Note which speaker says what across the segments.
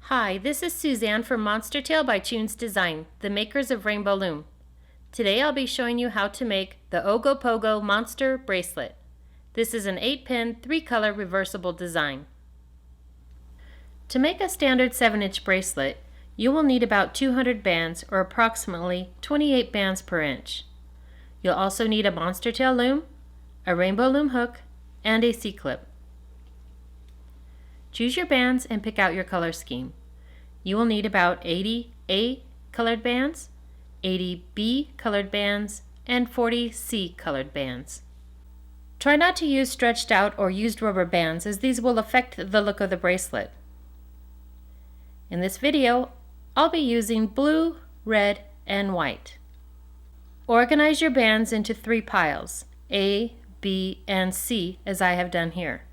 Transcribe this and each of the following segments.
Speaker 1: Hi, this is Suzanne from Monster Tail by Choon's Design, the makers of Rainbow Loom. Today I'll be showing you how to make the Ogopogo Monster Bracelet. This is an 8-pin, 3-color reversible design. To make a standard 7-inch bracelet, you will need about 200 bands or approximately 28 bands per inch. You'll also need a Monster Tail loom, a Rainbow Loom hook, and a C-clip. Choose your bands and pick out your color scheme. You will need about 80 A colored bands, 80 B colored bands, and 40 C colored bands. Try not to use stretched out or used rubber bands, as these will affect the look of the bracelet. In this video, I'll be using blue, red, and white. Organize your bands into 3 piles, A, B, and C, as I have done here.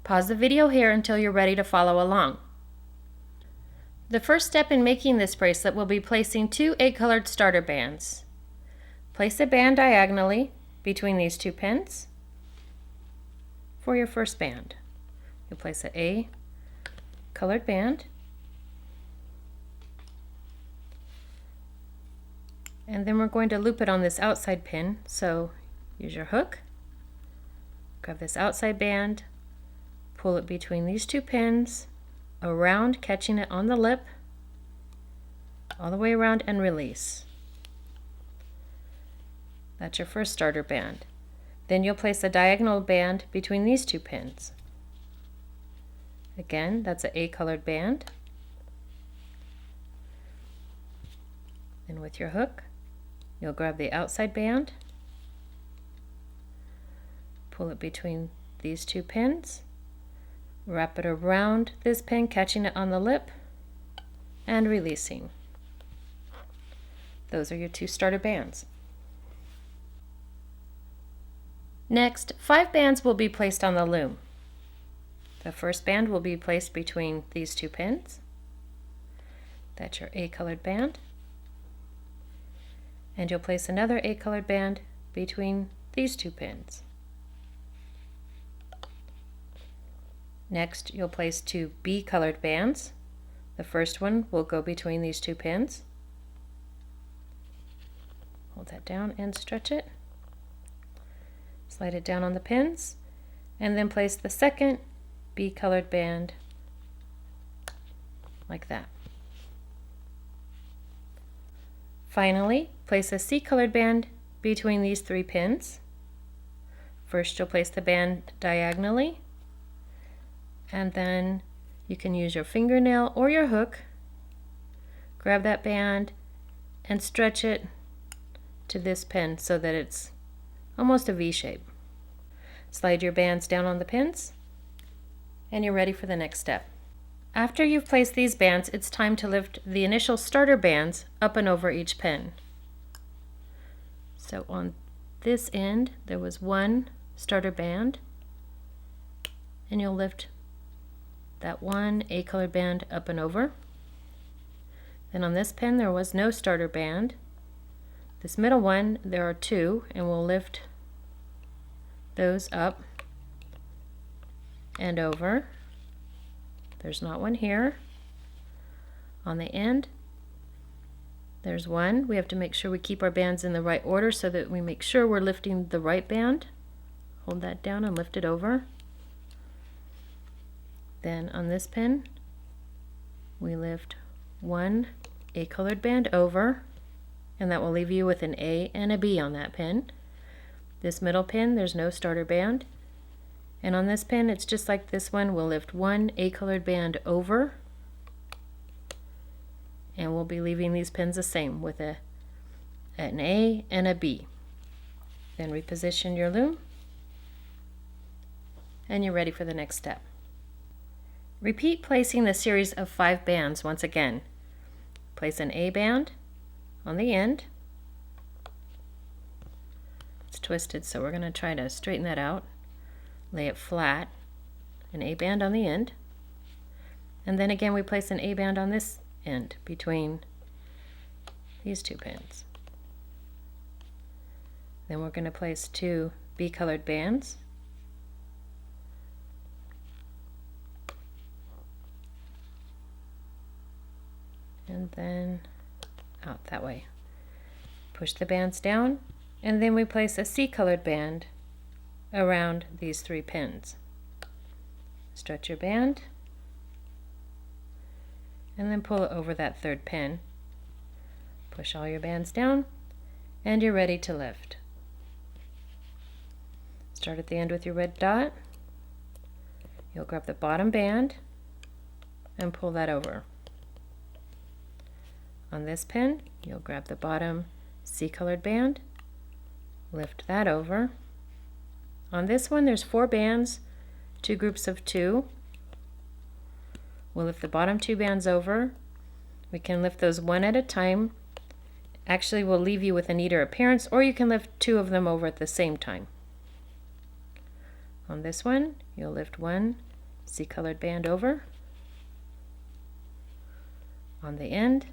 Speaker 1: Pause the video here until you're ready to follow along. The first step in making this bracelet will be placing 2 A-colored starter bands. Place a band diagonally between these 2 pins for your first band. You'll place an A-colored band, and then we're going to loop it on this outside pin, so use your hook, grab this outside band, pull it between these 2 pins, around, catching it on the lip, all the way around, and release. That's your first starter band. Then you'll place a diagonal band between these 2 pins. Again, that's an A-colored band. And with your hook, you'll grab the outside band, pull it between these 2 pins, wrap it around this pin, catching it on the lip, and releasing. Those are your 2 starter bands. Next, 5 bands will be placed on the loom. The first band will be placed between these 2 pins. That's your A-colored band. And you'll place another A-colored band between these 2 pins. Next, you'll place 2 B-colored bands. The first one will go between these 2 pins. Hold that down and stretch it. Slide it down on the pins, and then place the second B-colored band like that. Finally, place a C-colored band between these 3 pins. First, you'll place the band diagonally, and then you can use your fingernail or your hook, grab that band and stretch it to this pin so that it's almost a V shape. Slide your bands down on the pins, and you're ready for the next step. After you've placed these bands, it's time to lift the initial starter bands up and over each pin. So on this end, there was 1 starter band, and you'll lift that 1 A-colored band up and over. Then on this pin, there was no starter band. This middle one, there are 2, and we'll lift those up and over. There's not one here. On the end, there's 1. We have to make sure we keep our bands in the right order so that we make sure we're lifting the right band. Hold that down and lift it over. Then on this pin, we lift 1 A-colored band over, and that will leave you with an A and a B on that pin. This middle pin, there's no starter band. And on this pin, it's just like this one. We'll lift 1 A-colored band over, and we'll be leaving these pins the same with an A and a B. Then reposition your loom, and you're ready for the next step. Repeat placing the series of 5 bands once again. Place an A band on the end. It's twisted, so we're going to try to straighten that out. Lay it flat, an A band on the end, and then again we place an A band on this end between these 2 pins. Then we're going to place 2 B-colored bands, and then out that way. Push the bands down, and then we place a C-colored band around these 3 pins. Stretch your band, and then pull it over that 3rd pin. Push all your bands down, and you're ready to lift. Start at the end with your red dot. You'll grab the bottom band and pull that over. On this pin, you'll grab the bottom C-colored band, lift that over. On this one, there's 4 bands, 2 groups of 2. We'll lift the bottom 2 bands over. We can lift those one at a time. Actually, we'll leave you with a neater appearance, or you can lift 2 of them over at the same time. On this one, you'll lift 1 C-colored band over. On the end,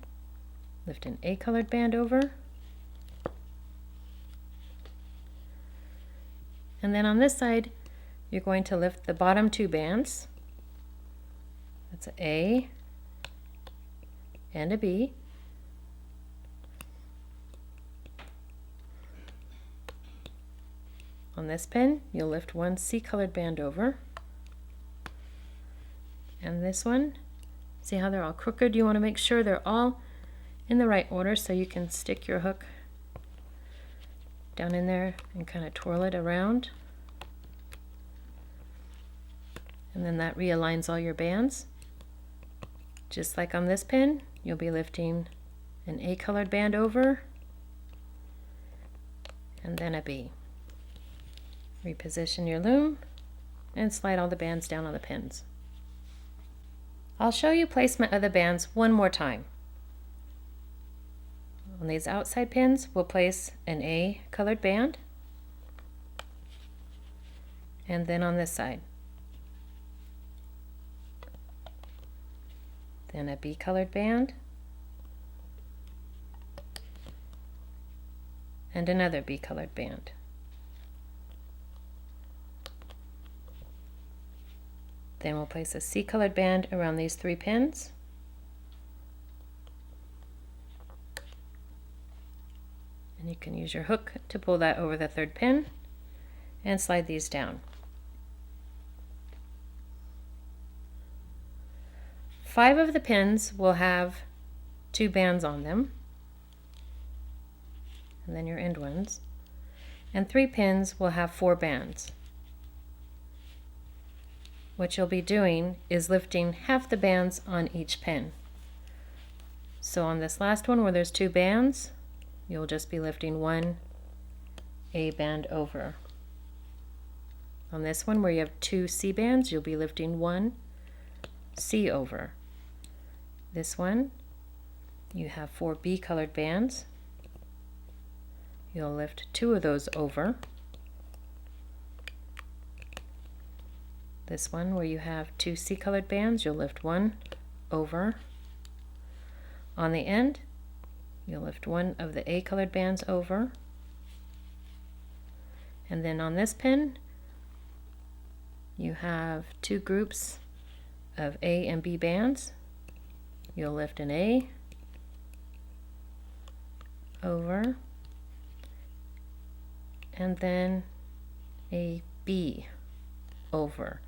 Speaker 1: lift an A-colored band over. And then on this side, you're going to lift the bottom 2 bands. That's an A and a B. On this pin, you'll lift 1 C-colored band over. And this one, see how they're all crooked? You want to make sure they're all in the right order so you can stick your hook down in there and kind of twirl it around. And then that realigns all your bands. Just like on this pin, you'll be lifting an A-colored band over and then a B. Reposition your loom and slide all the bands down on the pins. I'll show you placement of the bands one more time. On these outside pins, we'll place an A colored band, and then on this side, then a B colored band, and another B colored band. Then we'll place a C colored band around these 3 pins. And you can use your hook to pull that over the 3rd pin and slide these down. 5 of the pins will have 2 bands on them, and then your end ones, and 3 pins will have 4 bands. What you'll be doing is lifting half the bands on each pin. So on this last one where there's 2 bands, you'll just be lifting 1 A band over. On this one where you have 2 C bands, you'll be lifting 1 C over. This one, you have 4 B colored bands. You'll lift 2 of those over. This one where you have 2 C colored bands, you'll lift 1 over. On the end, you'll lift 1 of the A colored bands over. And then on this pin, you have 2 groups of A and B bands. You'll lift an A over, and then a B over.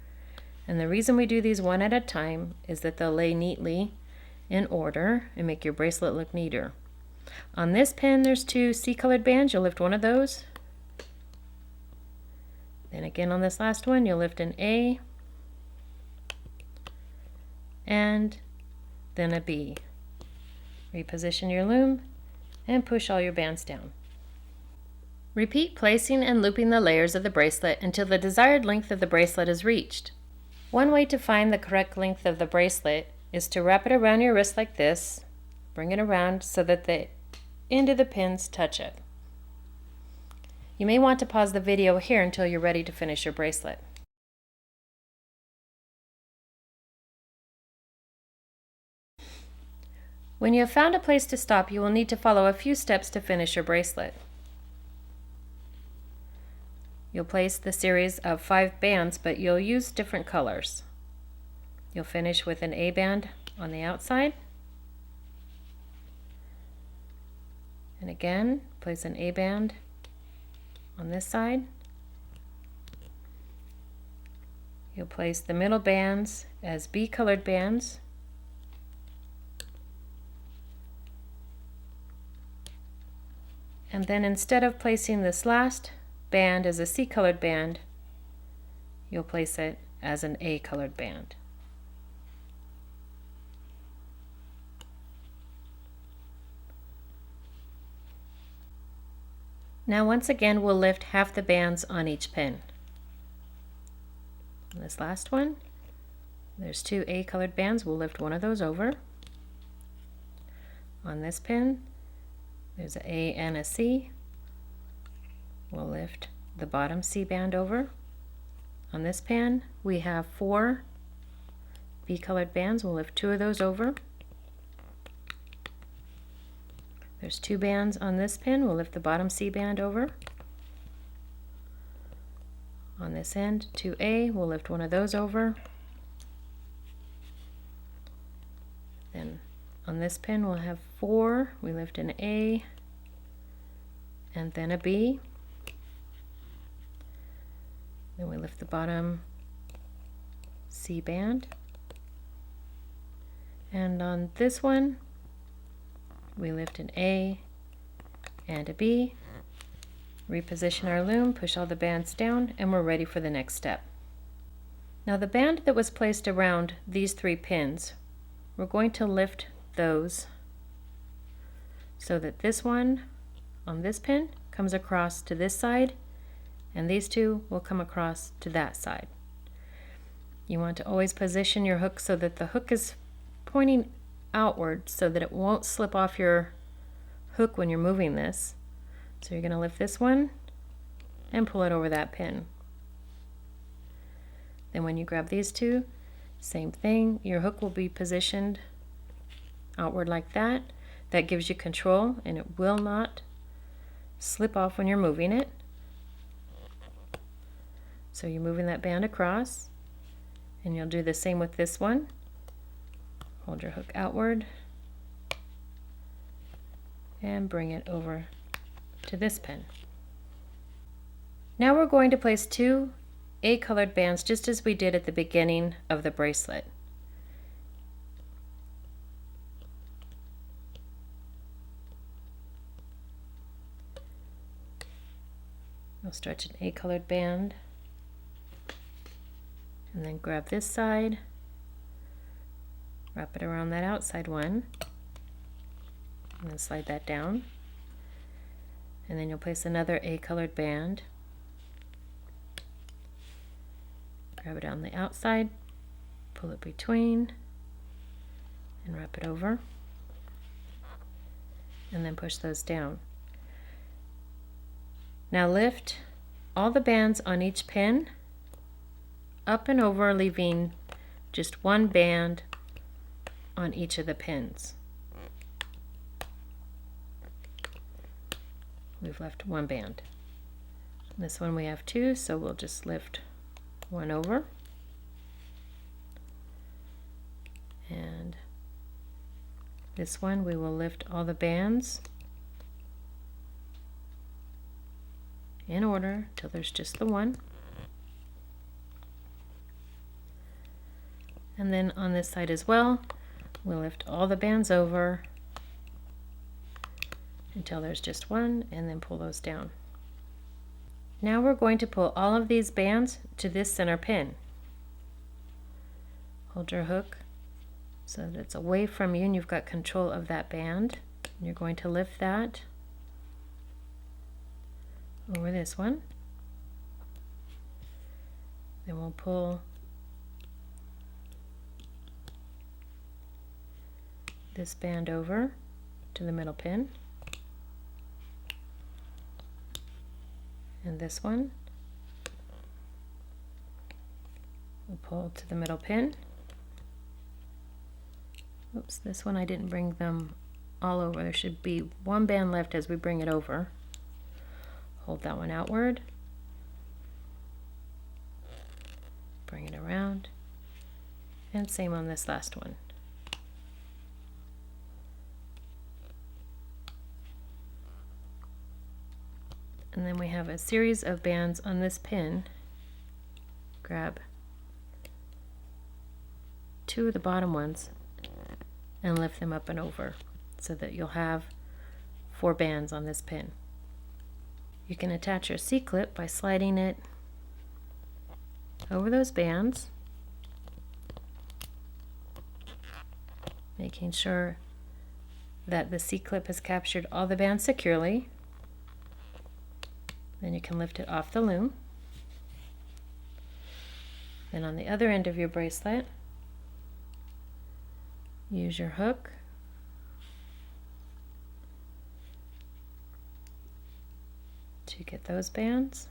Speaker 1: And the reason we do these one at a time is that they'll lay neatly in order and make your bracelet look neater. On this pin, there's 2 C colored bands. You'll lift 1 of those. Then again on this last one, you'll lift an A and then a B. Reposition your loom and push all your bands down. Repeat placing and looping the layers of the bracelet until the desired length of the bracelet is reached. One way to find the correct length of the bracelet is to wrap it around your wrist like this, bring it around so that the end of the pins touch it. You may want to pause the video here until you're ready to finish your bracelet. When you have found a place to stop, you will need to follow a few steps to finish your bracelet. You'll place the series of 5 bands, but you'll use different colors. You'll finish with an A band on the outside, And again, place an A band on this side. You'll place the middle bands as B colored bands. And then instead of placing this last band as a C colored band, you'll place it as an A colored band. Now once again, we'll lift half the bands on each pin. On this last one, there's 2 A colored bands. We'll lift one of those over. On this pin, there's an A and a C. We'll lift the bottom C band over. On this pin, we have 4 B colored bands. We'll lift 2 of those over. There's 2 bands on this pin. We'll lift the bottom C band over. On this end, 2A, we'll lift one of those over. Then on this pin, we'll have 4. We lift an A and then a B. Then we lift the bottom C band. And on this one, we lift an A and a B, reposition our loom, push all the bands down, and we're ready for the next step. Now the band that was placed around these 3 pins, we're going to lift those so that this one on this pin comes across to this side, and these 2 will come across to that side. You want to always position your hook so that the hook is pointing outward so that it won't slip off your hook when you're moving this. So you're going to lift this one and pull it over that pin. Then when you grab these 2, same thing, your hook will be positioned outward like that. That gives you control and it will not slip off when you're moving it. So you're moving that band across, and you'll do the same with this one. Hold your hook outward and bring it over to this pin. Now we're going to place 2 A colored bands just as we did at the beginning of the bracelet. I'll stretch an A colored band and then grab this side, wrap it around that outside one, and then slide that down. And then you'll place another A colored band, grab it on the outside, pull it between, and wrap it over, and then push those down. Now lift all the bands on each pin up and over, leaving just 1 band on each of the pins. We've left 1 band. This one we have 2, so we'll just lift 1 over. And this one we will lift all the bands in order till there's just the 1. And then on this side as well, we'll lift all the bands over until there's just 1, and then pull those down. Now we're going to pull all of these bands to this center pin. Hold your hook so that it's away from you and you've got control of that band. You're going to lift that over this one. Then we'll pull this band over to the middle pin, and this one we'll pull to the middle pin. Oops, this one I didn't bring them all over. There should be 1 band left as we bring it over. Hold that one outward, bring it around, and same on this last one. And then we have a series of bands on this pin. Grab 2 of the bottom ones and lift them up and over so that you'll have 4 bands on this pin. You can attach your C-clip by sliding it over those bands, making sure that the C-clip has captured all the bands securely. Then you can lift it off the loom. Then on the other end of your bracelet, use your hook to get those bands.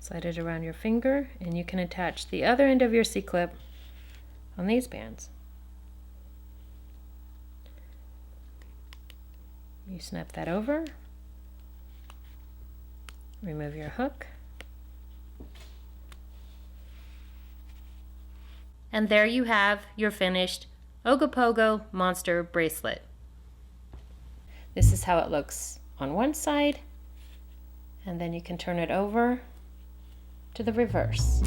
Speaker 1: Slide it around your finger and you can attach the other end of your C-clip on these bands. You snap that over, remove your hook, and there you have your finished Ogopogo monster bracelet. This is how it looks on one side, and then you can turn it over to the reverse.